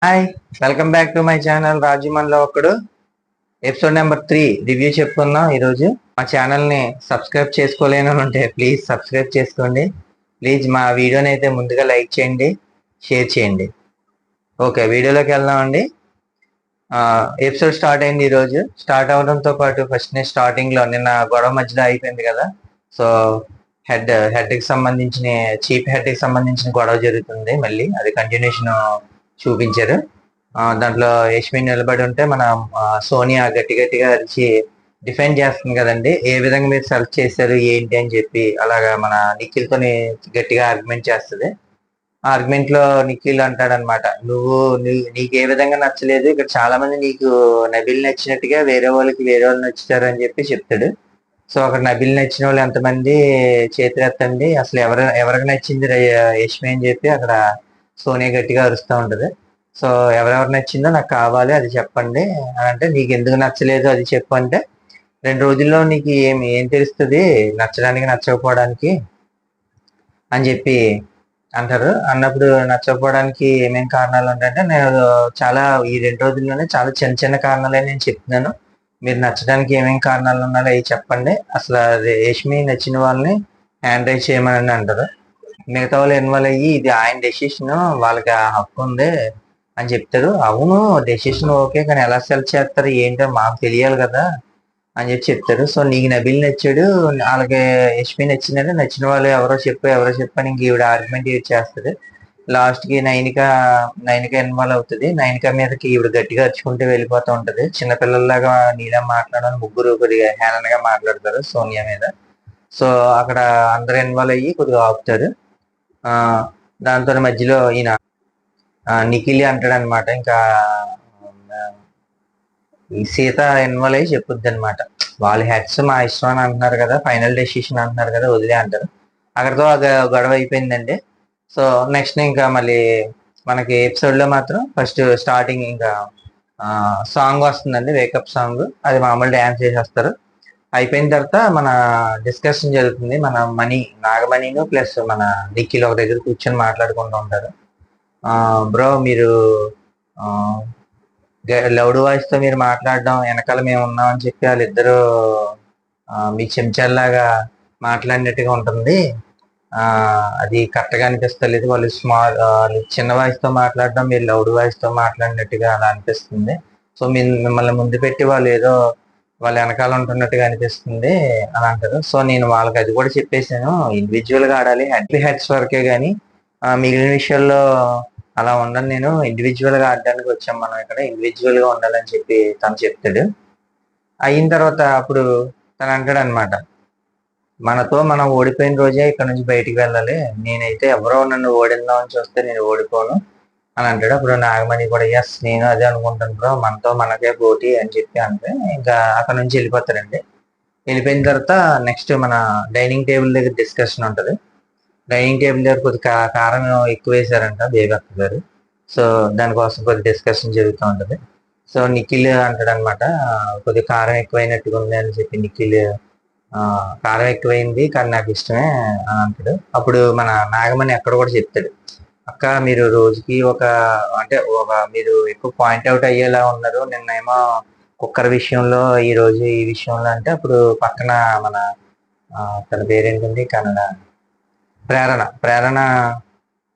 Hi, welcome back to my channel Raju మనలో ఒకడు. Episode number 3 review చెప్పుకుందాం ఈరోజు. మా ఛానల్ని సబ్స్క్రైబ్ చేసుకోలేని ఉంటే ప్లీజ్ సబ్స్క్రైబ్ చేసుకోండి. ప్లీజ్ మా వీడియోని అయితే ముందుగా లైక్ చేయండి, షేర్ చేయండి. ఓకే, వీడియోలోకి వెళ్దామండి. ఎపిసోడ్ స్టార్ట్ అయింది ఈరోజు. స్టార్ట్ అవడంతో పాటు ఫస్ట్ స్టార్టింగ్లో నిన్న గొడవ మధ్యలో అయిపోయింది కదా. సో హెడ్కి సంబంధించిన చీఫ్ హెడ్కి సంబంధించిన గొడవ జరుగుతుంది. మళ్ళీ అది కంటిన్యూషన్ చూపించారు. దాంట్లో యష్మి నిలబడి ఉంటే మన సోనియా గట్టి గట్టిగా అరిచి డిఫెండ్ చేస్తుంది కదండి. ఏ విధంగా మీరు సెలెక్ట్ చేశారు ఏంటి అని చెప్పి అలాగా మన నిఖిల్తో గట్టిగా ఆర్గ్యుమెంట్ చేస్తుంది. ఆర్గ్యుమెంట్ లో నిఖిల్ అంటాడనమాట, నీకు ఏ విధంగా నచ్చలేదు, ఇక్కడ చాలా మంది నీకు నబిల్ నచ్చినట్టుగా వేరే వాళ్ళు నచ్చుతారు అని చెప్పి చెప్తాడు. సో అక్కడ నబిల్ నచ్చిన వాళ్ళు ఎంతమంది చేతులు ఎత్తండి, అసలు ఎవరికి నచ్చింది యష్మి అని చెప్పి అక్కడ సోనియా గట్టిగా అరుస్తూ ఉంటది. సో ఎవరెవరు నచ్చిందో నాకు కావాలి, అది చెప్పండి అని అంటే, నీకు ఎందుకు నచ్చలేదు అది చెప్పు అంటే, 2 రోజుల్లో నీకు ఏం తెలుస్తుంది నచ్చడానికి నచ్చకపోవడానికి అని చెప్పి అంటారు. అన్నప్పుడు నచ్చకపోవడానికి ఏమేం కారణాలు ఉంటాయంటే, నేను ఈ 2 రోజుల్లోనే చాలా చిన్న చిన్న కారణాలే నేను చెప్తున్నాను, మీరు నచ్చడానికి ఏమేం కారణాలు ఉన్నాయో అవి చెప్పండి, అసలు రేష్మి నచ్చిన వాళ్ళని హ్యాండ్ రైజ్ చేయమని అంటారు. మిగతా వాళ్ళు ఇన్వాల్వ్ అయ్యి ఇది ఆయన డెసిషన్, వాళ్ళకి ఆ హక్కు ఉంది అని చెప్తారు. అవును, డెసిషన్ ఓకే, కానీ ఎలా సెలెక్ట్ చేస్తారు ఏంటో మాకు తెలియాలి కదా అని చెప్పి చెప్తారు. సో నీకు నబిల్ నచ్చాడు, వాళ్ళకి యష్మి నచ్చిందంటే నచ్చిన వాళ్ళు ఎవరో చెప్పని ఇంక ఈవిడ ఆర్గ్యుమెంట్ చేస్తుంది. లాస్ట్ కి నైనిక ఇన్వాల్వ్ అవుతుంది. నైనిక మీదకి ఈవిడ గట్టిగా అరుచుకుంటూ వెళ్ళిపోతూ ఉంటది. చిన్నపిల్లల్లాగా నీలా మాట్లాడాలని ముగ్గురు కొద్దిగా హేళనగా మాట్లాడతారు సోనియా మీద. సో అక్కడ అందరు ఇన్వాల్వ్ అయ్యి కొద్దిగా ఆపుతారు. దాంతో మధ్యలో ఈయన నిఖిలి అంటాడు అనమాట, ఇంకా ఈ సీత ఇన్వాల్వ్ అయ్యి చెప్పుద్ది అనమాట, వాళ్ళ హెడ్స్ మా ఇష్టం అని అంటున్నారు కదా, ఫైనల్ డెసిషన్ అంటున్నారు కదా, వదిలే అంటారు. అక్కడితో గొడవ అయిపోయిందండి. సో నెక్స్ట్ ఇంకా మళ్ళీ మనకి ఎపిసోడ్ లో మాత్రం ఫస్ట్ స్టార్టింగ్ ఇంకా సాంగ్ వస్తుందండి, వేకప్ సాంగ్. అది మామూలు డ్యాన్స్ చేసేస్తారు. అయిపోయిన తర్వాత మన డిస్కషన్ జరుగుతుంది. మన నాగమణిను ప్లస్ మన నిఖిల్ ఒక దగ్గర కూర్చొని మాట్లాడుకుంటూ ఉంటారు. బ్రో మీరు లౌడ్ వాయిస్ తో మీరు మాట్లాడడం వెనకాల మేము ఉన్నాం అని చెప్పి వాళ్ళిద్దరూ మీ చెంచాల్లాగా మాట్లాడినట్టుగా ఉంటుంది. అది కరెక్ట్ గా అనిపిస్తలేదు. వాళ్ళు చిన్న వాయిస్ తో మాట్లాడడం, మీరు లౌడ్ వాయిస్ తో మాట్లాడినట్టుగా అలా అనిపిస్తుంది. సో మిమ్మల్ని ముందు పెట్టి వాళ్ళు ఏదో వాళ్ళ వెనకాల ఉంటున్నట్టుగా అనిపిస్తుంది అని అంటారు. సో నేను వాళ్ళకి అది కూడా చెప్పేశాను, ఇండివిజువల్ గా ఆడాలి, హెడ్స్ వరకే కానీ మిగిలిన విషయాల్లో అలా ఉండను, నేను ఇండివిజువల్ గా ఆడడానికి వచ్చాం, మనం ఇక్కడ ఇండివిజువల్ గా ఉండాలని చెప్పి తను చెప్తాడు. అయిన తర్వాత అప్పుడు తను అంటాడు అనమాట, మనం ఓడిపోయిన రోజే ఇక్కడ నుంచి బయటికి వెళ్ళాలి, నేనైతే ఎవరో నన్ను ఓడిందామని చూస్తే నేను ఓడిపోను అని అంటాడు. అప్పుడు నాగమణి కూడా ఎస్ నేను అదే అనుకుంటాను బ్రో, మనకే పోటీ అని చెప్పి అంటే ఇంకా అక్కడ నుంచి వెళ్ళిపోతారండి. వెళ్ళిపోయిన తర్వాత నెక్స్ట్ మన డైనింగ్ టేబుల్ దగ్గర డిస్కషన్ ఉంటుంది. డైనింగ్ టేబుల్ దగ్గర కొద్దిగా కారం ఎక్కువ వేసారంట దేవక్క గారు. సో దానికోసం కొద్ది డిస్కషన్ జరుగుతూ ఉంటుంది. సో నిఖిల్ అంటాడు అనమాట, కొద్దిగా కారం ఎక్కువైనట్టుగా ఉంది అని చెప్పి నిఖిల్ కారం ఎక్కువైంది కానీ నాకు ఇష్టమే అని అంటాడు. అప్పుడు మన నాగమణి అక్కడ కూడా చెప్తాడు, అక్క మీరు రోజుకి మీరు ఎక్కువ పాయింట్ అవుట్ అయ్యేలా ఉన్నారు, నిన్నేమో కుక్కర్ విషయంలో ఈ రోజు ఈ విషయంలో అంటే, అప్పుడు పక్కన మన తన పేరేంటండి కన్నడ ప్రేరణ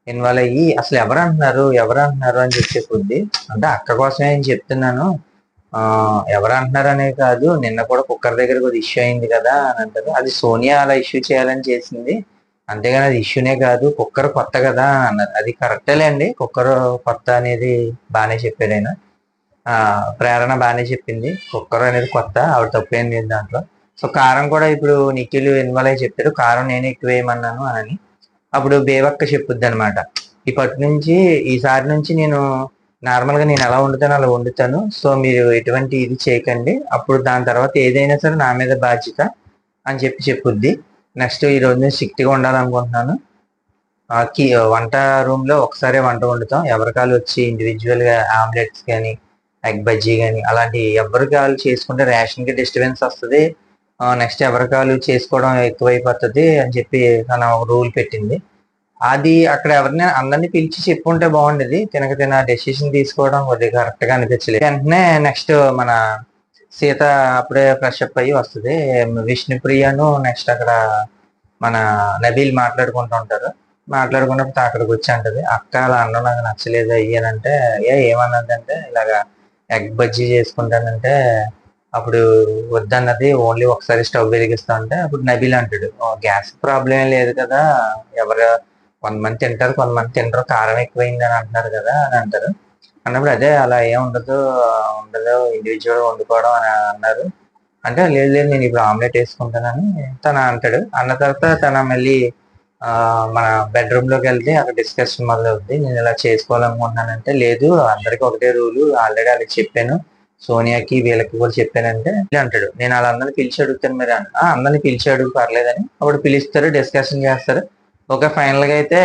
ఇన్వాల్వ్ అయ్యి అసలు ఎవరు అంటున్నారు అని చెప్పే కొద్ది, అంటే అక్క కోసమే నేను చెప్తున్నాను, ఎవరు అంటున్నారు అనే కాదు, నిన్న కూడా కుక్కర్ దగ్గర కొద్ది ఇష్యూ అయింది కదా అని అంటారు. అది సోనియా అలా ఇష్యూ చేయాలని చేసింది, అంతేగాని అది ఇష్యూనే కాదు, కుక్కర్ కొత్త కదా అన్నారు. అది కరెక్టేలే అండి, కుక్కర్ కొత్త అనేది బాగానే చెప్పాడు ఆయన. ప్రేరణ బాగానే చెప్పింది, కుక్కర్ అనేది కొత్త, ఆవిడ తప్పేం లేదు దాంట్లో. సో కారం కూడా ఇప్పుడు నిఖిల్ ఇన్వాల్వ్ అయ్యి చెప్తాడు, కారం నేను ఎక్కువ వేయమన్నాను అని. అప్పుడు బేవక్క చెప్పుద్ది అనమాట, ఈసారి నుంచి నేను నార్మల్ గా నేను ఎలా వండుతాను అలా వండుతాను, సో మీరు ఎటువంటి ఇది చేయకండి, అప్పుడు దాని తర్వాత ఏదైనా సరే నా మీద బాధ్యత అని చెప్పి చెప్పుద్ది. నెక్స్ట్ ఈ రోజు నేను స్ట్రిక్ట్ గా ఉండాలనుకుంటున్నాను, వంట రూమ్ లో ఒకసారి వంట వండుతాం, ఎవరికాలు వచ్చి ఇండివిజువల్ గా ఆమ్లెట్స్ కానీ ఎగ్ బజ్జీ కానీ అలాంటి ఎవరికాలు చేసుకుంటే రేషన్ కి డిస్టర్బెన్స్ వస్తుంది, నెక్స్ట్ ఎవరికాలు చేసుకోవడం ఎక్కువైపోతుంది అని చెప్పి తన రూల్ పెట్టింది. అది అక్కడ ఎవరిని అందరినీ పిలిచి చెప్పుంటే బాగుండేది. తిన డెసిషన్ తీసుకోవడం కొద్దిగా కరెక్ట్ గా అనిపించలేదు. వెంటనే నెక్స్ట్ మన సీత అప్పుడే ఫ్రెష్ అప్ అయ్యి వస్తుంది. విష్ణుప్రియను నెక్స్ట్ అక్కడ మన నబీల్ మాట్లాడుకుంటూ ఉంటారు. మాట్లాడుకున్నప్పుడు అక్కడికి వచ్చి అంటది, అక్క అలా అన్నం నాకు నచ్చలేదు అయ్యానంటే, ఏమన్నదంటే ఇలాగా ఎగ్ బజ్జీ చేసుకుంటానంటే అప్పుడు వద్దన్నది, ఓన్లీ ఒకసారి స్టవ్ వెలిగిస్తా అంటే అప్పుడు నబీల్ అంటాడు, గ్యాస్ ప్రాబ్లం ఏం లేదు కదా, ఎవరు కొంతమంది తింటారు కొంతమంది తింటారు, కారం ఎక్కువైంది అని అంటున్నారు కదా అని అంటారు. అన్నప్పుడు అదే అలా ఏం ఉండదు, ఉండదు ఇండివిజువల్ వండుకోవడం అని అన్నారు. అంటే లేదు లేదు నేను ఇప్పుడు ఆమ్లెట్ వేసుకుంటానని తన అంటాడు. అన్న తర్వాత తన మళ్ళీ మన బెడ్రూమ్ లోకి వెళ్తే అక్కడ డిస్కషన్ మొదలవుద్ది. నేను ఇలా చేసుకోవాలనుకుంటున్నానంటే, లేదు అందరికి ఒకటే రూలు, ఆల్రెడీ వాళ్ళకి చెప్పాను, సోనియాకి వీళ్ళకి కూడా చెప్పానంటే అంటాడు, నేను వాళ్ళందరినీ పిలిచి అడుగుతాను మీరు అందరినీ పిలిచి అడుగు పర్లేదని. అప్పుడు పిలుస్తారు, డిస్కషన్ చేస్తారు. ఒక ఫైనల్ గా అయితే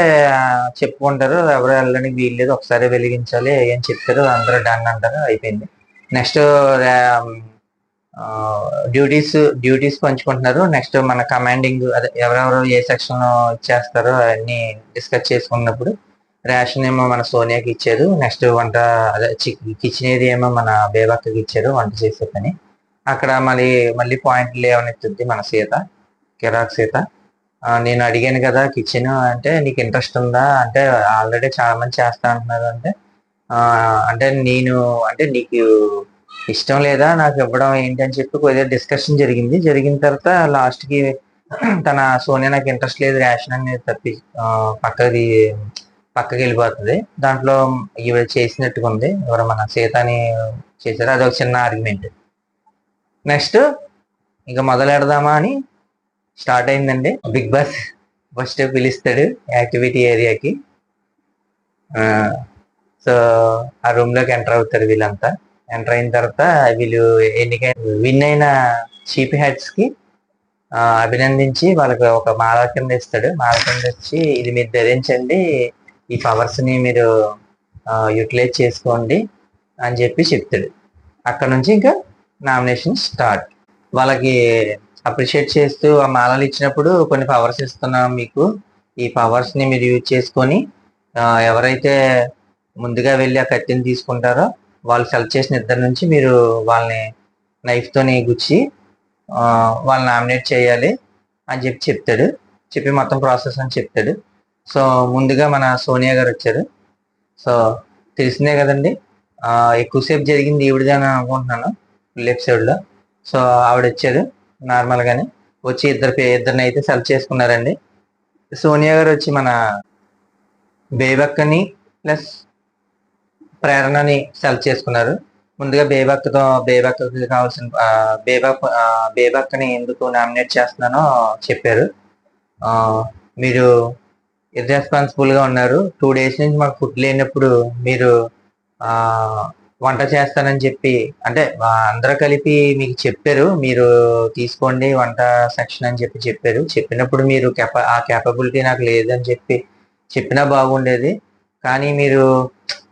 చెప్పుకుంటారు, ఎవరు వెళ్ళడానికి వీల్లేదు, ఒకసారి వెలిగించాలి ఏం చెప్తారు, అందరూ డన్ అంటారు, అయిపోయింది. నెక్స్ట్ డ్యూటీస్ డ్యూటీస్ పంచుకుంటున్నారు. నెక్స్ట్ మన కమాండింగ్ అదే ఎవరెవరు ఏ సెక్షన్ ఇచ్చేస్తారో అవన్నీ డిస్కస్ చేసుకున్నప్పుడు రేషన్ ఏమో మన సోనియాకి ఇచ్చారు. నెక్స్ట్ వంట అదే కిచెన్ ఏది ఏమో మన బేబక్కకి ఇచ్చారు వంట చేసే పని. అక్కడ మళ్ళీ మళ్ళీ పాయింట్లు లేవనెత్తుద్ది మన సీత, కిరాక్ సీత. నేను అడిగాను కదా కిచెన్ అంటే, నీకు ఇంట్రెస్ట్ ఉందా అంటే, ఆల్రెడీ చాలా మంది చేస్తా అంటున్నారు అంటే, అంటే నేను అంటే నీకు ఇష్టం లేదా నాకు ఇవ్వడం ఏంటి అని చెప్పి కొద్దిగా డిస్కషన్ జరిగింది. జరిగిన తర్వాత లాస్ట్ కి తన సోనియా నాకు ఇంట్రెస్ట్ లేదు రేషన్ అనేది తప్పి పక్కది పక్కకి వెళ్ళిపోతుంది. దాంట్లో ఇవి చేసినట్టుగా ఉంది, ఎవరు మన సీతని చేశారు, అదొక చిన్న ఆర్గ్యుమెంట్. నెక్స్ట్ ఇంకా మొదలెడదామా అని స్టార్ట్ అయిందండి. బిగ్ బాస్ ఫస్ట్ పిలుస్తాడు యాక్టివిటీ ఏరియాకి. సో ఆ రూమ్ లోకి ఎంటర్ అవుతారు వీళ్ళంతా. ఎంటర్ అయిన తర్వాత వీళ్ళు విన్ అయిన చీఫ్ హెడ్స్ కి అభినందించి వాళ్ళకి ఒక మాల కింద ఇస్తాడు. మాల కింద ఇచ్చి ఇది మీరు ధరించండి, ఈ పవర్స్ ని మీరు యూటిలైజ్ చేసుకోండి అని చెప్పి చెప్తాడు. అక్కడ నుంచి ఇంకా నామినేషన్ స్టార్ట్. వాళ్ళకి అప్రిషియేట్ చేస్తూ ఆ మాలలు ఇచ్చినప్పుడు కొన్ని పవర్స్ ఇస్తున్నాం మీకు, ఈ పవర్స్ ని మీరు యూజ్ చేసుకొని ఎవరైతే ముందుగా వెళ్ళి ఆ కత్తిని తీసుకుంటారో వాళ్ళు సెలెక్ట్ చేసిన ఇద్దరు నుంచి మీరు వాళ్ళని నైఫ్ తోని గుచ్చి వాళ్ళని నామినేట్ చేయాలి అని చెప్పి చెప్తాడు. చెప్పి మొత్తం ప్రాసెస్ అని చెప్తాడు. సో ముందుగా మన సోనియా గారు వచ్చారు. సో తెలిసిందే కదండి, ఎక్కువసేపు జరిగింది ఈవిడదే అని అనుకుంటున్నాను ఫుల్ ఎపిసోడ్ లో. సో ఆవిడ వచ్చారు నార్మల్ గానే వచ్చి ఇద్దరిని అయితే సెలెక్ట్ చేసుకున్నారండి. సోనియా గారు వచ్చి మన బేబక్కని ప్లస్ ప్రేరణని సెలెక్ట్ చేసుకున్నారు. ముందుగా బేబక్కకి కావాల్సిన బేబక్కని ఎందుకు నామినేట్ చేస్తున్నానో చెప్పారు. మీరు ఇర్రెస్పాన్సిబుల్ గా ఉన్నారు, 2 days నుంచి మాకు ఫుడ్ లేనప్పుడు మీరు వంట చేస్తానని చెప్పి అంటే అందరూ కలిపి మీకు చెప్పారు, మీరు తీసుకోండి వంట సెక్షన్ అని చెప్పి చెప్పారు. చెప్పినప్పుడు మీరు ఆ కేపబిలిటీ నాకు లేదని చెప్పి చెప్పినా బాగుండేది, కానీ మీరు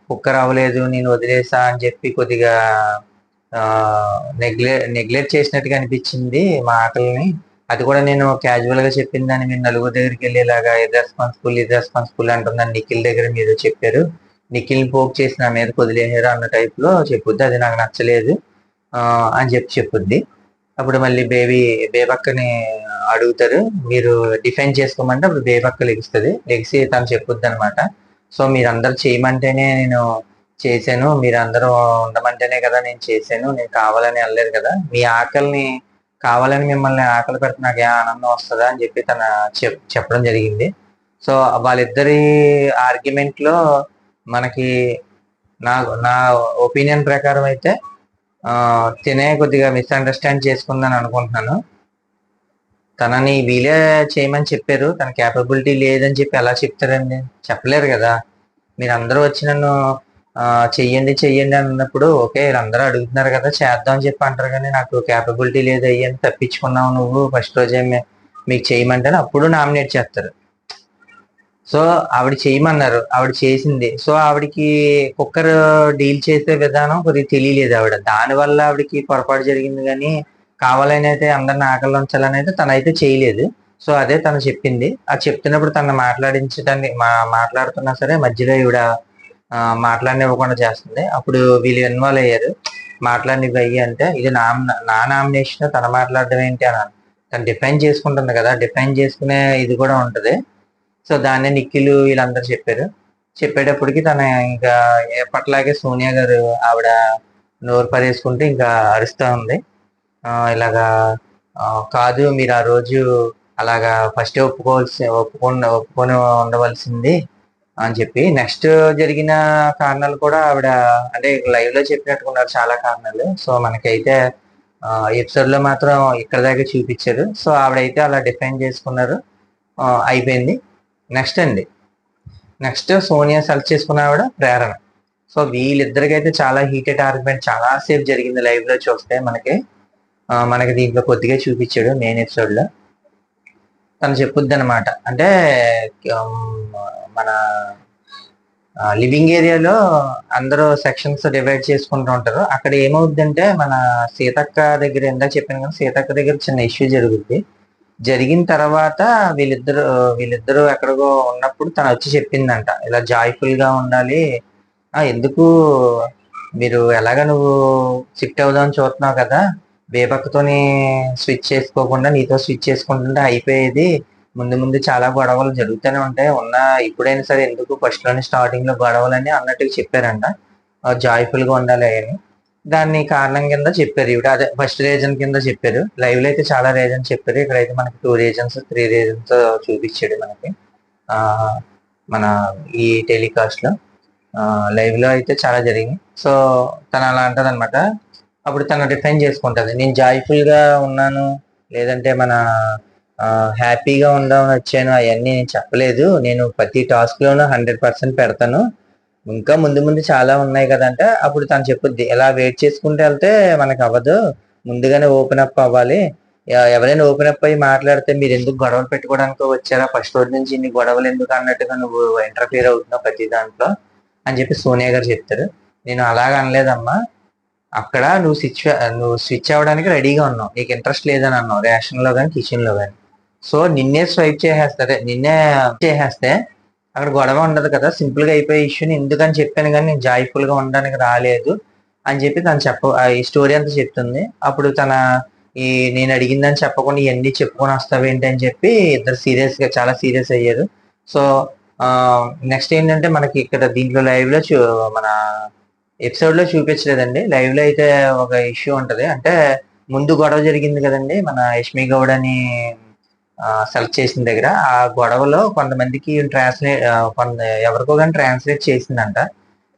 కుక్కర్ అవ్వలేదు నేను వదిలేసా అని చెప్పి కొద్దిగా నెగ్లెక్ట్ చేసినట్టుగా అనిపించింది మా ఆకలిని. అది కూడా నేను క్యాజువల్ గా చెప్పిందని మీరు నలుగురు దగ్గరికి వెళ్ళేలాగా ఇర్రెస్పాన్సిబుల్ అంటున్నాను. నిఖిల్ దగ్గర మీరు చెప్పారు, నిఖిల్ పోక్ చేసి నా మీద వదిలేసారు అన్న టైప్ లో చెప్పుద్ది, అది నాకు నచ్చలేదు అని చెప్పి చెప్పుద్ది. అప్పుడు మళ్ళీ బేబక్కని అడుగుతారు, మీరు డిఫెండ్ చేసుకోమంటే అప్పుడు బేబక్క లెగిసి తను చెప్పుద్ది అనమాట. సో మీరందరూ చేయమంటేనే నేను చేశాను, మీరందరూ ఉండమంటేనే కదా నేను చేశాను, నేను కావాలని వెళ్ళలేదు కదా, మీ ఆకలిని కావాలని మిమ్మల్ని ఆకలి పెడితే నాకు ఏ ఆనందం వస్తుందా అని చెప్పి తన చెప్పడం జరిగింది. సో వాళ్ళిద్దరి ఆర్గ్యుమెంట్ లో మనకి నా ఒపీనియన్ ప్రకారం అయితే తినే కొద్దిగా మిస్అండర్స్టాండ్ చేసుకుందని అనుకుంటున్నాను. తనని వీలే చేయమని చెప్పారు, తన క్యాపబిలిటీ లేదని చెప్పి ఎలా చెప్తారండి, చెప్పలేరు కదా. మీరు అందరూ వచ్చి నన్ను చెయ్యండి చెయ్యండి అన్నప్పుడు ఓకే వీళ్ళందరూ అడుగుతున్నారు కదా చేద్దాం అని చెప్పి అంటారు, కానీ నాకు క్యాపబిలిటీ లేదు అయ్యని తప్పించుకున్నావు నువ్వు ఫస్ట్ రోజే మీకు చేయమంటే అప్పుడు నామినేట్ చేస్తారు. సో ఆవిడ చేయమన్నారు, ఆవిడ చేసింది. సో ఆవిడకి కుక్కర్ డీల్ చేసే విధానం కొద్దిగా తెలియలేదు ఆవిడ, దానివల్ల ఆవిడకి పొరపాటు జరిగింది. కానీ కావాలని అయితే అందరిని ఆకలి ఉంచాలని అయితే తనైతే చేయలేదు. సో అదే తను చెప్పింది. అది చెప్తున్నప్పుడు తను మాట్లాడించడాన్ని మాట్లాడుతున్నా సరే మధ్యలో ఈవిడ మాట్లాడనివ్వకుండా చేస్తుంది. అప్పుడు వీళ్ళు ఇన్వాల్వ్ అయ్యారు. మాట్లాడనివ్వయ్యి అంటే ఇది నా నామినేషన్, తన మాట్లాడడం ఏంటి అని తను డిఫైన్ చేసుకుంటుంది కదా, డిఫైన్ చేసుకునే ఇది కూడా ఉంటది. సో దాన్నే నిఖిల్ వీళ్ళందరూ చెప్పారు. చెప్పేటప్పటికి తన ఇంకా ఎప్పట్లాగే సోనియా గారు ఆవిడ నోరు పరేసుకుంటే ఇంకా అరుస్తా ఉంది. ఇలాగా కాదు, మీరు ఆ రోజు అలాగా ఫస్ట్ ఒప్పుకొని ఉండవలసింది అని చెప్పి నెక్స్ట్ జరిగిన కారణాలు కూడా ఆవిడ అంటే లైవ్ లో చెప్పినట్టుకున్నారు చాలా కారణాలు. సో మనకైతే ఎపిసోడ్ లో మాత్రం ఇక్కడ దాకా చూపించారు. సో ఆవిడైతే అలా డిఫైన్ చేసుకున్నారు. అయిపోయింది. నెక్స్ట్ సోనియా సెలెక్ట్ చేసుకున్న ఆవిడ ప్రేరణ. సో వీళ్ళిద్దరికైతే చాలా హీటెడ్ ఆర్గ్యుమెంట్ చాలా సేపు జరిగింది లైవ్ లో చూస్తే. మనకి దీంట్లో కొద్దిగా చూపించాడు మెయిన్ ఎపిసోడ్ లో. తను చెప్పుద్ది అనమాట, అంటే మన లివింగ్ ఏరియాలో అందరూ సెక్షన్స్ డివైడ్ చేసుకుంటూ ఉంటారు. అక్కడ ఏమవుద్దంటే మన సీతక్క దగ్గర ఇందాక చెప్పాను కదా, సీతక్క దగ్గర చిన్న ఇష్యూ జరుగుద్ది. జరిగిన తర్వాత వీళ్ళిద్దరు ఎక్కడికో ఉన్నప్పుడు తను వచ్చి చెప్పిందంట, ఇలా జాయ్ఫుల్ గా ఉండాలి, ఎందుకు మీరు ఎలాగ నువ్వు షిఫ్ట్ అవుదామని చూస్తున్నావు కదా, బేబక్కతోని స్విచ్ చేసుకోకుండా నీతో స్విచ్ చేసుకుంటుంటే అయిపోయేది. ముందు ముందు చాలా గొడవలు జరుగుతూనే ఉంటాయి, ఇప్పుడైనా సరే ఎందుకు ఫస్ట్ లోనే స్టార్టింగ్ లో గొడవలని అన్నట్టుగా చెప్పారంట. జాయ్ఫుల్ గా ఉండాలి అని దాన్ని కారణం కింద చెప్పారు. ఇవిడ అదే ఫస్ట్ రీజన్ కింద చెప్పారు. లైవ్ లో అయితే చాలా రీజన్స్ చెప్పారు. ఇక్కడైతే మనకి 2 రీజన్స్ 3 రీజన్స్ చూపించాడు మనకి మన ఈ టెలికాస్ట్ లో. లైవ్ లో అయితే చాలా జరిగింది. సో తను అలా అంటది అనమాట. అప్పుడు తను డిఫైన్ చేసుకుంటది, నేను జాయ్ఫుల్ గా ఉన్నాను లేదంటే హ్యాపీగా ఉందామని వచ్చాను అవన్నీ నేను చెప్పలేదు. నేను ప్రతి టాస్క్ లోనూ 100% పెడతాను. ఇంకా ముందు ముందు చాలా ఉన్నాయి కదంటే అప్పుడు తను చెప్పుద్ది, ఎలా వెయిట్ చేసుకుంటూ వెళ్తే మనకు అవ్వదు, ముందుగానే ఓపెన్ అప్ అవ్వాలి. ఎవరైనా ఓపెన్ అప్ అయ్యి మాట్లాడితే మీరు ఎందుకు గొడవలు పెట్టుకోవడానికి వచ్చారా, ఫస్ట్ రోజు నుంచి ఇన్ని గొడవలు ఎందుకు అన్నట్టుగా నువ్వు ఇంటర్ఫియర్ అవుతున్నావు ప్రతి దాంట్లో అని చెప్పి సోనియా గారు చెప్తారు. నేను అలాగ అనలేదమ్మా, అక్కడ నువ్వు స్విచ్ అవ్వడానికి రెడీగా ఉన్నావు, నీకు ఇంట్రెస్ట్ లేదని అన్నావు రేషన్ లో కానీ కిచెన్ లో కానీ. సో నిన్నే స్వైప్ చేసేస్తే అక్కడ గొడవ ఉండదు కదా, సింపుల్ గా అయిపోయే ఇష్యూని ఎందుకని చెప్పాను, కానీ నేను జాయ్ఫుల్ గా ఉండడానికి రాలేదు అని చెప్పి తను ఈ స్టోరీ అంతా చెప్తుంది. అప్పుడు నేను అడిగిందని చెప్పకుండా ఇవన్నీ చెప్పుకొని వస్తావేంటి అని చెప్పి ఇద్దరు చాలా సీరియస్ అయ్యారు. సో నెక్స్ట్ ఏంటంటే మనకి ఇక్కడ దీంట్లో లైవ్ లో మన ఎపిసోడ్ లో చూపించలేదండి. లైవ్ లో అయితే ఒక ఇష్యూ ఉంటది, అంటే ముందు గొడవ జరిగింది కదండి మన యష్మి గౌడ్ అని సెలెక్ట్ చేసిన దగ్గర. ఆ గొడవలో కొంతమందికి ఎవరికో కానీ ట్రాన్స్లేట్ చేసిందంట.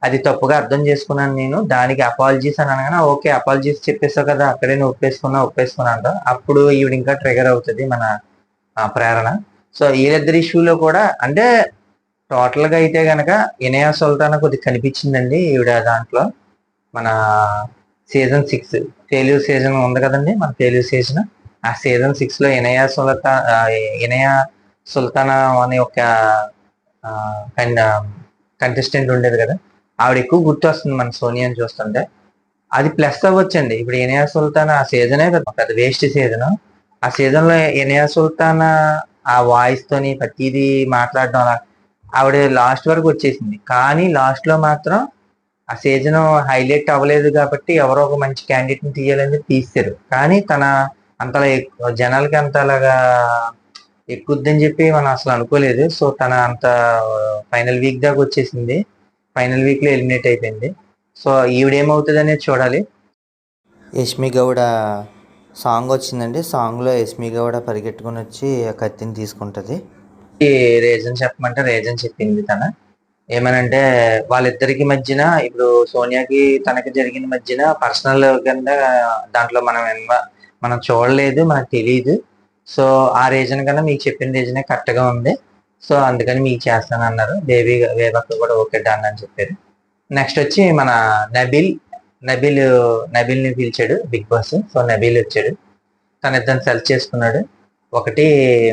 అది తప్పుగా అర్థం చేసుకున్నాను నేను, దానికి అపాలజీస్ అని అనగానే ఓకే అపాలజీస్ చెప్పేసావు కదా, అక్కడే నువ్వు ఒప్పేసుకున్నా అంట. అప్పుడు ఈవిడ ఇంకా ట్రిగర్ అవుతుంది మన ప్రేరణ. సో వీళ్ళిద్దరి ఇష్యూలో కూడా అంటే టోటల్ గా అయితే గనక ఇనయా సుల్తానా కొద్దిగా కనిపించిందండి ఈవిడ దాంట్లో. మన సీజన్ 6 ఫెయిల్యూర్ సీజన్ ఉంది కదండి, మన ఫెయిల్యూర్ సీజన్, ఆ సీజన్ 6 లో ఇనయా సుల్తానా అనే ఒక కంటెస్టెంట్ ఉండేది కదా, ఆవిడ ఎక్కువ గుర్తు వస్తుంది మన సోనియాని చూస్తుంటే. అది ప్లస్ అవ్వచ్చండి. ఇప్పుడు ఇనయా సుల్తానా ఆ సీజనే కదా పెద్ద వేస్ట్ సీజన్. ఆ సీజన్ లో ఇనయా సుల్తానా ఆ వాయిస్ తోని ప్రతిదీ మాట్లాడడం అలా ఆవిడ లాస్ట్ వరకు వచ్చేసింది. కానీ లాస్ట్ లో మాత్రం ఆ సీజన్ హైలైట్ అవ్వలేదు కాబట్టి ఎవరో ఒక మంచి క్యాండిడేట్ ని తీయాలని తీస్తారు. కానీ అంతలా జనాలకి అంతలాగా ఎక్కుద్దని చెప్పి మనం అసలు అనుకోలేదు. సో తన అంత ఫైనల్ వీక్ దాకా వచ్చేసింది, ఫైనల్ వీక్ లో ఎలిమినేట్ అయిపోయింది. సో ఈవిడేమవుతుంది అనేది చూడాలి. యష్మి గౌడ సాంగ్ వచ్చిందండి, సాంగ్లో యష్మి గౌడ పరిగెట్టుకుని వచ్చి ఆ కత్తిని తీసుకుంటుంది. రీజన్ చెప్పమంటే రీజన్ చెప్పింది ఏమనంటే వాళ్ళిద్దరికి మధ్యన ఇప్పుడు సోనియాకి తనకి జరిగిన మధ్యన పర్సనల్ కింద దాంట్లో మనం చూడలేదు, మనకు తెలియదు. సో ఆ రీజన్ కన్నా మీకు చెప్పిన రీజనే కరెక్ట్ గా ఉంది. సో అందుకని మీకు చేస్తానన్నారు. బేబక్క కూడా ఓకే డన్ అని చెప్పారు. నెక్స్ట్ వచ్చి మన నబిల్ ని పిలిచాడు బిగ్ బాస్. సో నబీల్ వచ్చాడు, తన ఇద్దరిని సెలెక్ట్ చేసుకున్నాడు. ఒకటి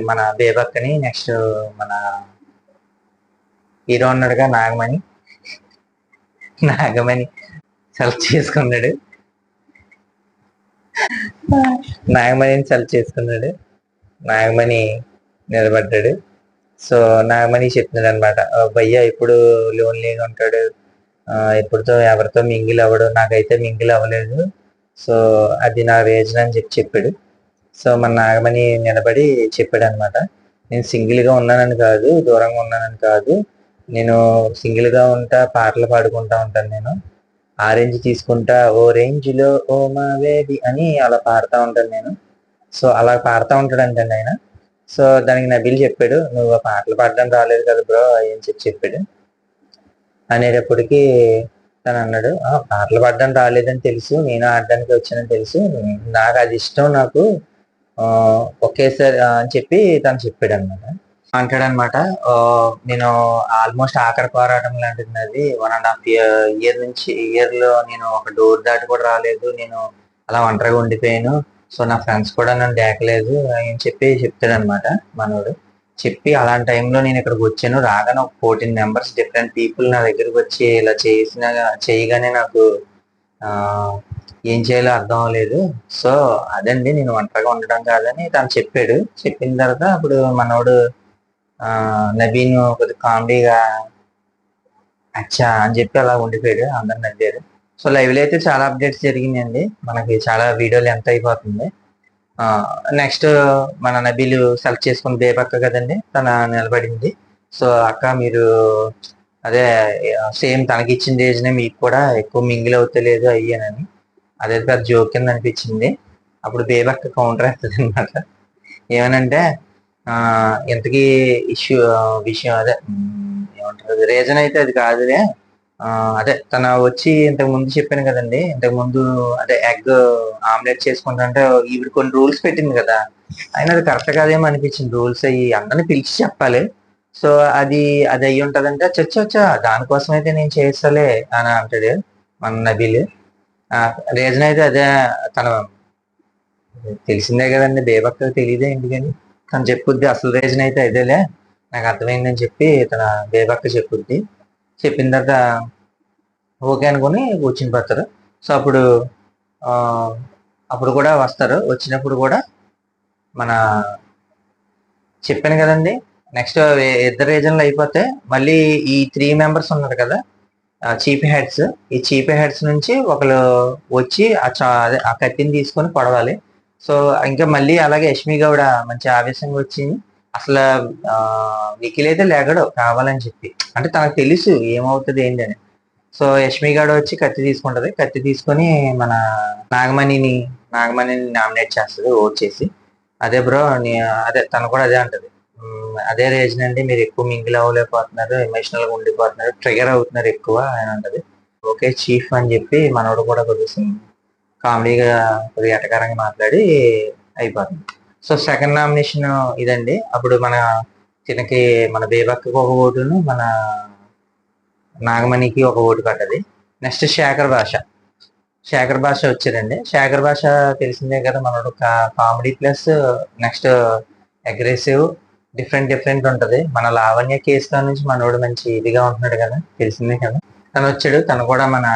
మన బేబక్కని, నెక్స్ట్ మన హీరో ఉన్నాడుగా నాగమణి సెలెక్ట్ చేసుకున్నాడు. నాగమణిని సెలెక్ట్ చేసుకున్నాడు. నాగమణి నిలబడ్డాడు. సో నాగమణి చెప్తున్నాడు అనమాట, భయ్య ఇప్పుడు లోన్లీగా ఉంటాడు, ఎప్పుడుతో ఎవరితో మింగిల్ అవ్వడు, నాకైతే మింగిల్ అవ్వలేదు, సో అది నా రీజన్ అని చెప్పాడు. సో మన నాగమణి నిలబడి చెప్పాడు అనమాట, నేను సింగిల్గా ఉన్నానని కాదు, దూరంగా ఉన్నానని కాదు, నేను సింగిల్గా ఉంటా, పాటలు పాడుకుంటా ఉంటాను, నేను ఆరెంజ్ తీసుకుంటా ఓ రేంజ్లో ఓ మా బేబీ అని అలా పాడుతూ ఉంటాను నేను. సో అలా పాడుతూ ఉంటాడు అంటే ఆయన. సో దానికి నబీల్ చెప్పాడు, నువ్వు ఆ పాటలు పాడడం రాలేదు కదా బ్రో అని చెప్పాడు. అనేటప్పటికి తను అన్నాడు, పాటలు పాడడం రాలేదని తెలుసు, నేను ఆడడానికి వచ్చానని తెలుసు, నాకు అది ఇష్టం, నాకు ఒకేసారి అని చెప్పి తను చెప్పాడు అనమాట. అంటాడనమాట, నేను ఆల్మోస్ట్ ఆఖరి పోరాటం లాంటిది అది, 1.5 ఇయర్ నుంచి ఇయర్లో నేను ఒక డోర్ దాటి కూడా రాలేదు, నేను అలా ఒంటరిగా ఉండిపోయాను, సో నా ఫ్రెండ్స్ కూడా నన్ను దేకలేదు అని చెప్పి చెప్తాడు అనమాట మనోడు. చెప్పి అలాంటి టైంలో నేను ఇక్కడికి వచ్చాను, రాగానే ఒక 14 మెంబర్స్ డిఫరెంట్ పీపుల్ నా దగ్గరికి వచ్చి ఇలా చేయగానే నాకు ఏం చేయాలో అర్థం అవ్వలేదు, సో అదండి నేను ఒంటరిగా ఉండడం కాదని తను చెప్పాడు. చెప్పిన తర్వాత అప్పుడు మనోడు నవీన్ కొద్దిగా కామెడీగా అచ్చా అని చెప్పి అలా ఉండిపోయాడు, అందరు నవ్వారు. సో లైవ్లో అయితే చాలా అప్డేట్స్ జరిగిందండి, మనకి చాలా వీడియోలు ఎంత అయిపోతుంది. నెక్స్ట్ మన నబీలు సెలెక్ట్ చేసుకున్న బేబక్క కదండి, తన నిలబడింది. సో అక్క మీరు అదే సేమ్ తనకి ఇచ్చిన రీజనే మీకు కూడా ఎక్కువ మింగిల్ అవుతలేదు అయ్యానని, అదే పెద్ద జోక్ కింద అనిపించింది. అప్పుడు బేబక్క కౌంటర్ వేస్తుంది అనమాట, ఏమనంటే ఇంతకీ విషయం అదే ఏమంటారు రీజన్ అయితే అది కాదులే, అదే తన వచ్చి ఇంతకు ముందు చెప్పాను కదండి, ఇంతకు ముందు అదే ఎగ్ ఆమ్లెట్ చేసుకుంటుంటే ఈవిడ కొన్ని రూల్స్ పెట్టింది కదా, అయినా అది కరెక్ట్ కాదేమో అనిపించింది, రూల్స్ అయ్యి అందరిని పిలిచి చెప్పాలి, సో అది అది అయ్యి ఉంటదంటే చచ్చా దానికోసం అయితే నేను చేస్తలే అని అంటాడు మన నబీల్. రీజన్ అయితే అదే, తన తెలిసిందే కదండి, బేబక్క తెలియదే ఎందుకని తను చెప్పుద్ది, అసలు రీజన్ అయితే అదేలే నాకు అర్థమైందని చెప్పి తన బేబక్క చెప్పుద్ది. చెప్పిన తర్వాత ఓకే అనుకుని కూర్చుని పోతారు. సో అప్పుడు కూడా వస్తారు, వచ్చినప్పుడు కూడా మన చెప్పాను కదండి, నెక్స్ట్ ఇద్దరు రీజన్లు అయిపోతే మళ్ళీ ఈ 3 మెంబర్స్ ఉన్నారు కదా చీఫ్ హెడ్స్, ఈ చీఫ్ హెడ్స్ నుంచి ఒకరు వచ్చి ఆ కత్తిని తీసుకొని పొడవాలి. సో ఇంకా మళ్ళీ అలాగే యష్మి గౌడ మంచి ఆవేశంగా వచ్చి అసలు నిఖిల్ అయితే లేగడు కావాలని చెప్పి, అంటే తనకు తెలుసు ఏమవుతుంది ఏంటని. సో యష్మి గౌడ వచ్చి కత్తి తీసుకుంటది, కత్తి తీసుకొని మన నాగమణిని నామినేట్ చేస్తుంది ఓట్ చేసి, అదే బ్రో అదే తను కూడా అదే అంటది, అదే రీజన్ అండి, మీరు ఎక్కువ మింగిల్ అవ్వలేకపోతున్నారు, ఎమోషనల్ గా ఉండిపోతున్నారు, ట్రిగర్ అవుతున్నారు ఎక్కువ అని అంటది. ఓకే చీఫ్ అని చెప్పి మనోడు కూడా కొద్దిగా కామెడీగా కొద్దిగా ఎటకారంగా మాట్లాడి అయిపోతుంది. సో సెకండ్ నామినేషన్ ఇదండి. అప్పుడు తినకి మన బేబక్కకి ఒక ఓటును మన నాగమణికి ఒక ఓటు పడ్డది. నెక్స్ట్ శేఖర్ భాష వచ్చారండి. శేఖర్ భాష తెలిసిందే కదా, మనోడు comedy plus next aggressive different ఉంటది. మన లావణ్య కేసులో నుంచి మనోడు మంచి ఇదిగా ఉంటున్నాడు కదా, తెలిసిందే కదా. తను వచ్చాడు, తను కూడా మన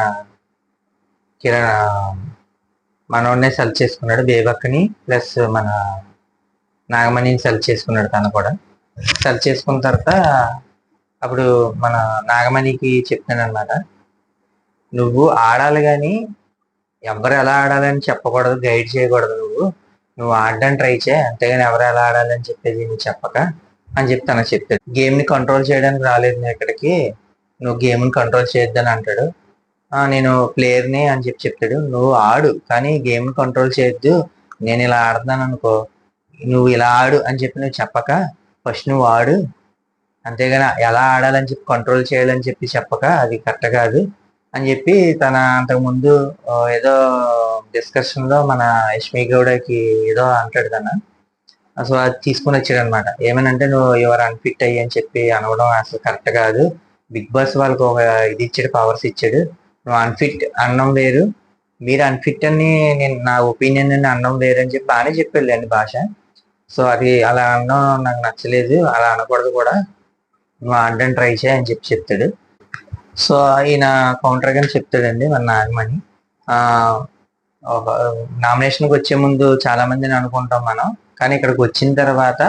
మనోడినే సెలెక్ట్ చేసుకున్నాడు, బేబక్కని ప్లస్ మన నాగమణిని సెలెక్ట్ చేసుకున్నాడు. తను కూడా సెలెక్ట్ చేసుకున్న తర్వాత అప్పుడు మన నాగమణికి చెప్తాను అనమాట, నువ్వు ఆడాలి కానీ ఎవరు ఎలా ఆడాలని చెప్పకూడదు, గైడ్ చేయకూడదు, నువ్వు ఆడడానికి ట్రై చేయి, అంతేగాని ఎవరు ఎలా ఆడాలని చెప్పేది నువ్వు చెప్పక అని చెప్పి తనకు చెప్తాడు. గేమ్ని కంట్రోల్ చేయడానికి రాలేదు నేను ఇక్కడికి, నువ్వు గేమ్ని కంట్రోల్ చేయొద్దని అంటాడు. నేను ప్లేయర్ని అని చెప్పి చెప్తాడు. నువ్వు ఆడు కానీ గేమ్ని కంట్రోల్ చేయొద్దు, నేను ఇలా ఆడుతున్నాను అనుకో, నువ్వు ఇలా ఆడు అని చెప్పి నువ్వు చెప్పక ఫస్ట్ నువ్వు ఆడు, అంతేగాని ఎలా ఆడాలని చెప్పి కంట్రోల్ చేయాలని చెప్పి చెప్పక అది కరెక్ట్ కాదు అని చెప్పి తన అంతకుముందు ఏదో డిస్కషన్లో మన యష్మి గౌడకి ఏదో అంటాడు తన. అసలు అది తీసుకుని వచ్చాడు అనమాట, ఏమనంటే నువ్వు ఎవరు అన్ఫిట్ అయ్యి అని చెప్పి అనవడం అసలు కరెక్ట్ కాదు, బిగ్ బాస్ వాళ్ళకి ఒక ఇది ఇచ్చాడు, పవర్స్ ఇచ్చాడు, నువ్వు అన్ఫిట్ అన్నం వేరు, మీరు అన్ఫిట్ అని నేను నా ఒపీనియన్ అని అన్నం వేరు అని చెప్పి బాగానే చెప్పాడు భాష. సో అది అలా అనడం నాకు నచ్చలేదు, అలా అనకూడదు కూడా, నువ్వు ఆడడానికి ట్రై చేయి అని చెప్పి చెప్తాడు. సో ఈయన కౌంటర్ గా చెప్తాడండి మన నాగమణి. నామినేషన్కి వచ్చే ముందు చాలా మందిని అనుకుంటాం మనం, కానీ ఇక్కడికి వచ్చిన తర్వాత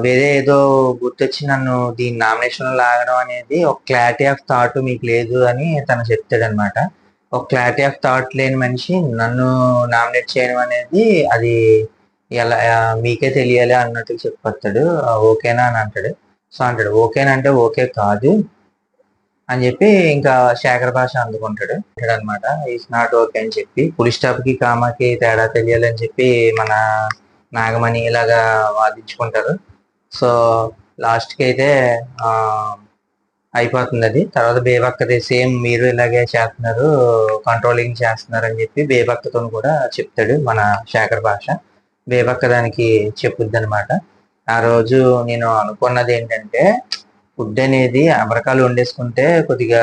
వేరే ఏదో గుర్తొచ్చి నన్ను దీని నామినేషన్ లో లాగడం అనేది ఒక క్లారిటీ ఆఫ్ థాట్ మీకు లేదు అని తను చెప్తాడు అనమాట. ఒక క్లారిటీ ఆఫ్ థాట్ లేని మనిషి నన్ను నామినేట్ చేయడం అనేది అది ఎలా మీకే తెలియాలి అన్నట్టు చెప్పొస్తాడు. ఓకేనా అని అంటాడు. సో అంటాడు ఓకేనా అంటే ఓకే కాదు అని చెప్పి ఇంకా శేఖర్ భాష అందుకుంటాడు అనమాట. ఈస్ నాట్ ఓకే అని చెప్పి పులి స్టాప్ కి కామాకి తేడా తెలియాలని చెప్పి మన నాగమణి ఇలాగా వాదించుకుంటారు. సో లాస్ట్ కి అయితే ఆ అయిపోతుంది అది. తర్వాత బేబక్కది సేమ్ మీరు ఇలాగే చేస్తున్నారు, కంట్రోలింగ్ చేస్తున్నారు అని చెప్పి బేబక్కతో కూడా చెప్తాడు మన శేఖర్ భాష. బేబక్క దానికి చెప్పుద్ది అనమాట. ఆ రోజు నేను అనుకున్నది ఏంటంటే ఫుడ్ అనేది అమరకాలు వండేసుకుంటే కొద్దిగా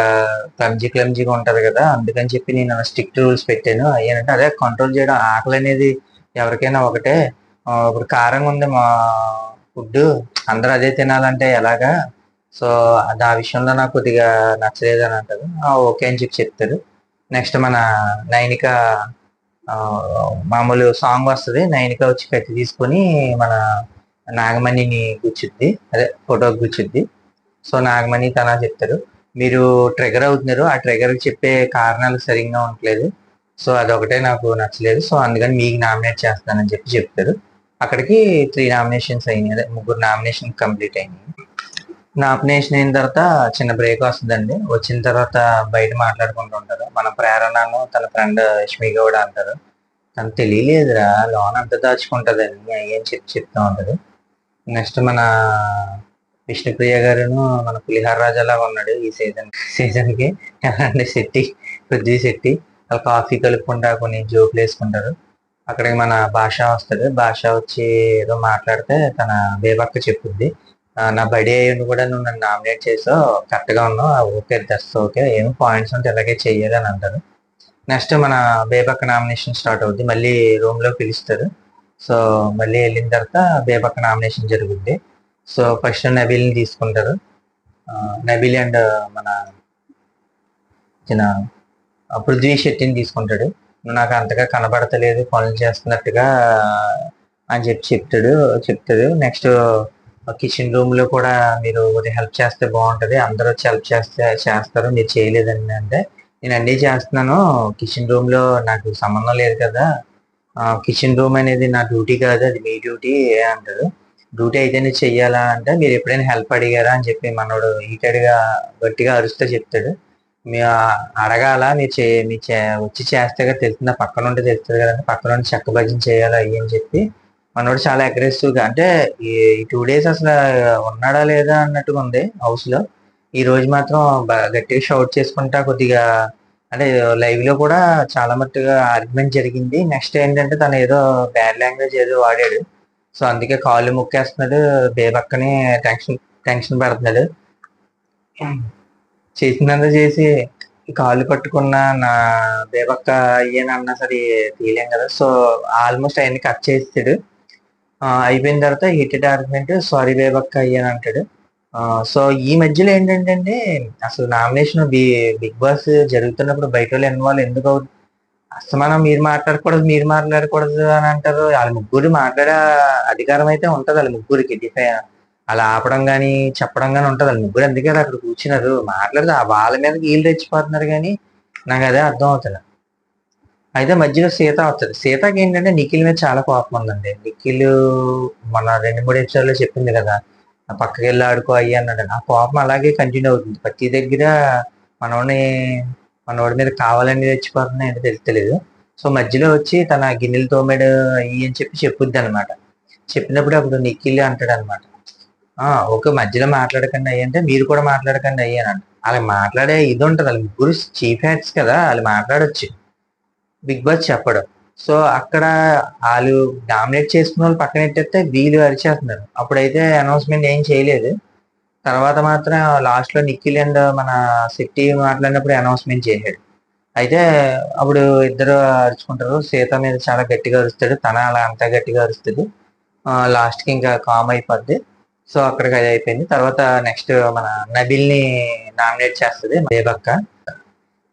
క్లమ్జీగా ఉంటది కదా, అందుకని చెప్పి నేను స్ట్రిక్ట్ రూల్స్ పెట్టాను. అయ్యానంటే అదే కంట్రోల్ చేయడం. ఆకలి అనేది ఎవరికైనా ఒకటే. ఇప్పుడు కారంగా ఉంది మా ఫుడ్, అందరూ అదే తినాలంటే ఎలాగా? సో అది ఆ విషయంలో నాకు కొద్దిగా నచ్చలేదు అని అంటారు. ఓకే అని చెప్పి చెప్తారు. నెక్స్ట్ మన నైనిక మామూలు సాంగ్ వస్తుంది. నైనిక వచ్చి కత్తి తీసుకొని మన నాగమణిని గుచ్చుద్ది, అదే ఫోటోకి గుచ్చుద్ది. సో నాగమణి తన చెప్తారు మీరు ట్రిగర్ అవుతున్నారు, ఆ ట్రిగర్ చెప్పే కారణాలు సరిగ్గా ఉండట్లేదు, సో అదొకటే నాకు నచ్చలేదు, సో అందుకని మీకు నామినేట్ చేస్తానని చెప్పి చెప్తారు. అక్కడికి 3 నామినేషన్స్ అయినాయి, అదే 3 నామినేషన్ కంప్లీట్ అయినాయి. నామినేషన్ అయిన తర్వాత చిన్న బ్రేక్ వస్తుందండి. వచ్చిన తర్వాత బయట మాట్లాడుకుంటూ ఉంటారు. మన ప్రేరణను తన ఫ్రెండ్ యష్మి గౌడ అంటారు. తను తెలియలేదురా లోన్ అంత దాచుకుంటదని ఏం చెప్తా ఉంటది. నెక్స్ట్ మన విష్ణుప్రియ గారును మన పులిహార రాజాలాగా ఉన్నాడు ఈ సీజన్ కి. ఎలా అంటే పృథ్వీ శెట్టి వాళ్ళు కాఫీ కలుపుకుంటా కొన్ని జోకులు వేసుకుంటారు. అక్కడికి మన భాష వస్తాడు. భాష వచ్చి ఏదో మాట్లాడితే తన బేబక్క చెప్పుద్ది నా బడి అయ్యి కూడా నువ్వు నన్ను నామినేట్ చేసావు, కరెక్ట్ గా ఉన్నావు, ఓకే దట్స్ ఓకే, ఏం పాయింట్స్ ఉంటే ఇలాగే చెయ్యాలి అని అంటారు. నెక్స్ట్ మన బేబక్క నామినేషన్ స్టార్ట్ అవుద్ది. మళ్ళీ రూమ్ లో పిలుస్తారు. సో మళ్ళీ వెళ్ళిన తర్వాత బేబక్క నామినేషన్ జరుగుద్ది. సో ఫస్ట్ నబీల్ని తీసుకుంటారు. నబీల్ అండ్ మన పృథ్వీ శెట్టిని తీసుకుంటాడు. నాకు అంతగా కనబడతలేదు పనులు చేస్తున్నట్టుగా అని చెప్పి చెప్తాడు. నెక్స్ట్ కిచెన్ రూమ్ లో కూడా మీరు హెల్ప్ చేస్తే బాగుంటది, అందరూ వచ్చి హెల్ప్ చేస్తారు, మీరు చేయలేదని అంటే నేను అన్నీ చేస్తున్నాను, కిచెన్ రూమ్ లో నాకు సంబంధం లేదు కదా, కిచెన్ రూమ్ అనేది నా డ్యూటీ కాదు, అది మీ డ్యూటీ అంటారు. డ్యూటీ అయితేనే చెయ్యాలా అంటే మీరు ఎప్పుడైనా హెల్ప్ అడిగారా అని చెప్పి మనోడు హీటెడ్గా గట్టిగా అరుస్తూ చెప్తాడు. మీ అడగాల వచ్చి చేస్తే కదా తెలుస్తుంది, పక్కన ఉంటే తెలుస్తుంది కదంటే పక్కన ఉండి చెక్క భజన చేయాలా అయ్యి అని చెప్పి మనోడు చాలా అగ్రెసివ్ గా, అంటే ఈ 2 days అసలు ఉన్నాడా లేదా అన్నట్టుగా ఉంది హౌస్ లో. ఈ రోజు మాత్రం గట్టిగా షౌట్ చేసుకుంటా కొద్దిగా, అంటే లైవ్ లో కూడా చాలా మట్టుగా ఆర్గ్యుమెంట్ జరిగింది. నెక్స్ట్ ఏంటంటే తను ఏదో బ్యాడ్ లాంగ్వేజ్ ఏదో వాడాడు. సో అందుకే కాళ్ళు ముక్కేస్తున్నాడు, బేబక్కని టెన్షన్ పెడుతున్నాడు. చేసిందంతా చేసి కాళ్ళు పట్టుకున్న నా బేబక్క అయ్యానన్నా సరే తీయలేం కదా. సో ఆల్మోస్ట్ అవన్నీ కట్ చేస్తాడు. అయిపోయిన తర్వాత హీటెడ్ ఆర్గ్యుమెంట్, సారీ బేబక్క అయ్యాను అంటాడు. సో ఈ మధ్యలో ఏంటంటే అసలు నామినేషన్ బిగ్ బాస్ జరుగుతున్నప్పుడు బయట వాళ్ళు ఇన్వాల్వ్ ఎందుకు అవుతుంది? అసలు మీరు మాట్లాడకూడదు అని అంటారు. వాళ్ళ ముగ్గురు మాట్లాడే అధికారం అయితే ఉంటది వాళ్ళ ముగ్గురికి, అలా ఆపడం కానీ చెప్పడం కానీ ఉంటది. వాళ్ళ ముగ్గురు అందుకే అక్కడ కూర్చున్నారు, మాట్లాడితే వాళ్ళ మీద వీళ్ళు రెచ్చిపోతున్నారు. కానీ నాకు అదే అర్థం అవుతుంది. అయితే మధ్యలో సీత వస్తుంది. సీతకి ఏంటంటే నిఖిల్ మీద చాలా కోపం ఉందండి. నిఖిల్ మన 2-3 ఎపిసోడ్లో చెప్పింది కదా, పక్కకి వెళ్ళి ఆడుకో అయ్యి అన్నాడు. ఆ కోపం అలాగే కంటిన్యూ అవుతుంది ప్రతి దగ్గర. మనోడి మీద కావాలని తెచ్చిపోతున్నాయి అంటే తెలుస్తలేదు. సో మధ్యలో వచ్చి తన గిన్నెలు తోమేడు అయ్యి అని చెప్పి చెప్పుద్ది అనమాట. చెప్పినప్పుడు అప్పుడు నిఖిల్ అంటాడు అనమాట, ఓకే మధ్యలో మాట్లాడకండి అయ్యి అంటే మీరు కూడా మాట్లాడకండి అయ్యి అని అంట. అలా మాట్లాడే ఇది ఉంటుంది, వాళ్ళ ముగ్గురు చీఫ్ హ్యాట్స్ కదా, వాళ్ళు మాట్లాడొచ్చు, బిగ్ బాస్ చెప్పడం. సో అక్కడ వాళ్ళు డామినేట్ చేసుకున్న వాళ్ళు పక్కన పెట్టేస్తే వీళ్ళు అరిచేస్తున్నారు. అప్పుడైతే అనౌన్స్మెంట్ ఏం చేయలేదు. తర్వాత మాత్రం లాస్ట్ లో నిఖిల్ అండ్ మన శెట్టి మాట్లాడినప్పుడు అనౌన్స్మెంట్ చేశాడు. అయితే అప్పుడు ఇద్దరు అరుచుకుంటారు. సీత మీద చాలా గట్టిగా అరుస్తాడు, తన అలా అంతా గట్టిగా అరుస్తుంది. లాస్ట్ కి ఇంకా కామ్ అయిపోద్ది. సో అక్కడికి అది అయిపోయింది. తర్వాత నెక్స్ట్ మన నబిల్ ని నామినేట్ చేస్తుంది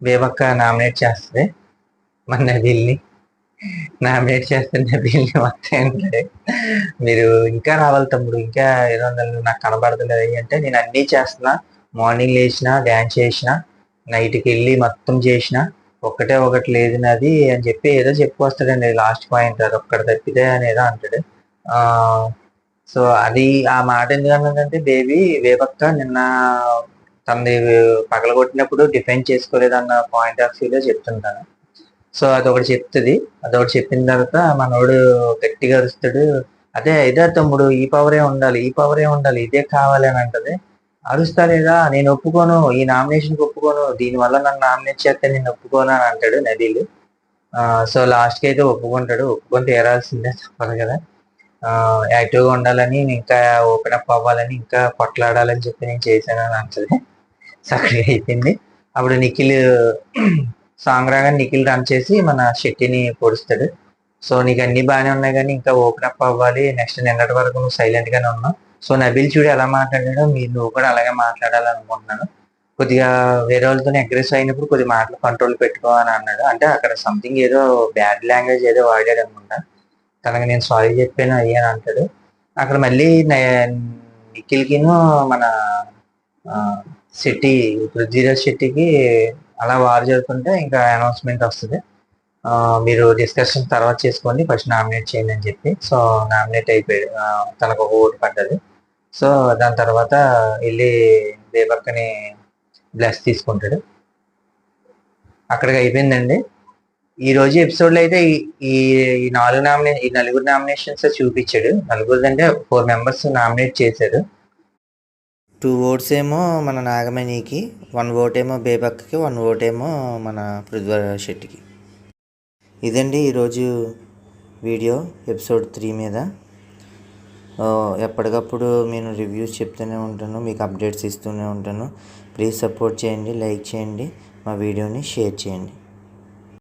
బేబక్క నామినేట్ చేస్తుంది మన నబిల్ ని. నామినేట్ చేస్తున్న బిల్ని మొత్తం ఏంటంటే, మీరు ఇంకా రావాలి తమ్ముడు, ఇంకా 500 నాకు కనబడతలేదు అంటే, నేను అన్నీ చేస్తున్నా. మార్నింగ్ లేచిన డ్యాన్స్ చేసిన, నైట్కి వెళ్ళి మొత్తం చేసిన, ఒక్కటే ఒకటి లేదు నాది అని చెప్పి ఏదో చెప్పుకొస్తాడండి. లాస్ట్ పాయింట్ అది ఒక్కటి తప్పితే అని ఏదో అంటాడు. సో అది ఆ మాట ఎందుకు అన్నదంటే, వేపక్క నిన్న తనది పగలగొట్టినప్పుడు డిఫెండ్ చేసుకోలేదన్న పాయింట్ ఆఫ్ వ్యూలో చెప్తుంటాను. సో అదొకటి చెప్తుంది. అదొకటి చెప్పిన తర్వాత మనోడు గట్టిగా అరుస్తాడు, అదే ఇదే తమ్ముడు, ఈ పవరే ఉండాలి, ఈ పవరే ఉండాలి, ఇదే కావాలి అని అంటది. అరుస్తా లేదా, నేను ఒప్పుకోను, ఈ నామినేషన్కి ఒప్పుకోను, దీనివల్ల నన్ను నామినేట్ చేస్తే నేను ఒప్పుకోను అని అంటాడు నబీల్. సో లాస్ట్కి అయితే ఒప్పుకుంటాడు. ఒప్పుకొని తీరాల్సిందే, తప్పదు కదా. యాక్టివ్గా ఉండాలని, ఇంకా ఓపెన్ అప్ అవ్వాలని, ఇంకా కొట్లాడాలని చెప్పి నేను చేశాను అని అంటది. సో అక్కడికి అయిపోయింది. అప్పుడు నిఖిల్ సాంగ్ రాగానే నిఖిల్ రన్ చేసి మన శెట్టిని పొడుస్తాడు. సో నీకు అన్ని బాగానే ఉన్నాయి కానీ ఇంకా ఓపెన్ అప్ అవ్వాలి, నెక్స్ట్ నిన్నటి వరకు నువ్వు సైలెంట్ గానే ఉన్నావు. సో నబీల్ చూడు ఎలా మాట్లాడాడో, నువ్వు కూడా అలాగే మాట్లాడాలనుకుంటున్నాను. కొద్దిగా వేరే వాళ్ళతో అగ్రెసివ్ అయినప్పుడు కొద్ది మాటలు కంట్రోల్ పెట్టుకో అని అన్నాడు. అంటే అక్కడ సంథింగ్ ఏదో బ్యాడ్ లాంగ్వేజ్ ఏదో వాడాడు అనుకుంటా. తనకి నేను సారీ చెప్పాను అయ్యాను అంటాడు. అక్కడ మళ్ళీ నిఖిల్కిను మన శెట్టి, పృథ్వీరాజ్ శెట్టికి అలా వార్ జరుగుతుంటే ఇంకా అనౌన్స్మెంట్ వస్తుంది, మీరు డిస్కషన్ తర్వాత చేసుకోండి, ఫస్ట్ నామినేట్ చేయండి అని చెప్పి. సో నామినేట్ అయిపోయాడు, తనకు ఒక ఓటు పడ్డది. సో దాని తర్వాత వెళ్ళి దేవక్కని బ్లెస్ తీసుకుంటాడు. అక్కడికి అయిపోయిందండి. ఈ రోజు ఎపిసోడ్లో అయితే ఈ ఈ నలుగురు నామినేషన్స్ చూపించాడు. నలుగురు అంటే 4 మెంబర్స్ నామినేట్ చేశాడు. 2 ఓట్స్ ఏమో మన నాగమణికి, 1 ఓట్ ఏమో బేబక్కకి, 1 ఓట్ ఏమో మన పృథ్వీరాజ్ శెట్టికి. ఇదండి ఈరోజు వీడియో ఎపిసోడ్ 3 మీద. ఎప్పటికప్పుడు నేను రివ్యూస్ చెప్తూనే ఉంటాను, మీకు అప్డేట్స్ ఇస్తూనే ఉంటాను. ప్లీజ్ సపోర్ట్ చేయండి, లైక్ చేయండి, మా వీడియోని షేర్ చేయండి.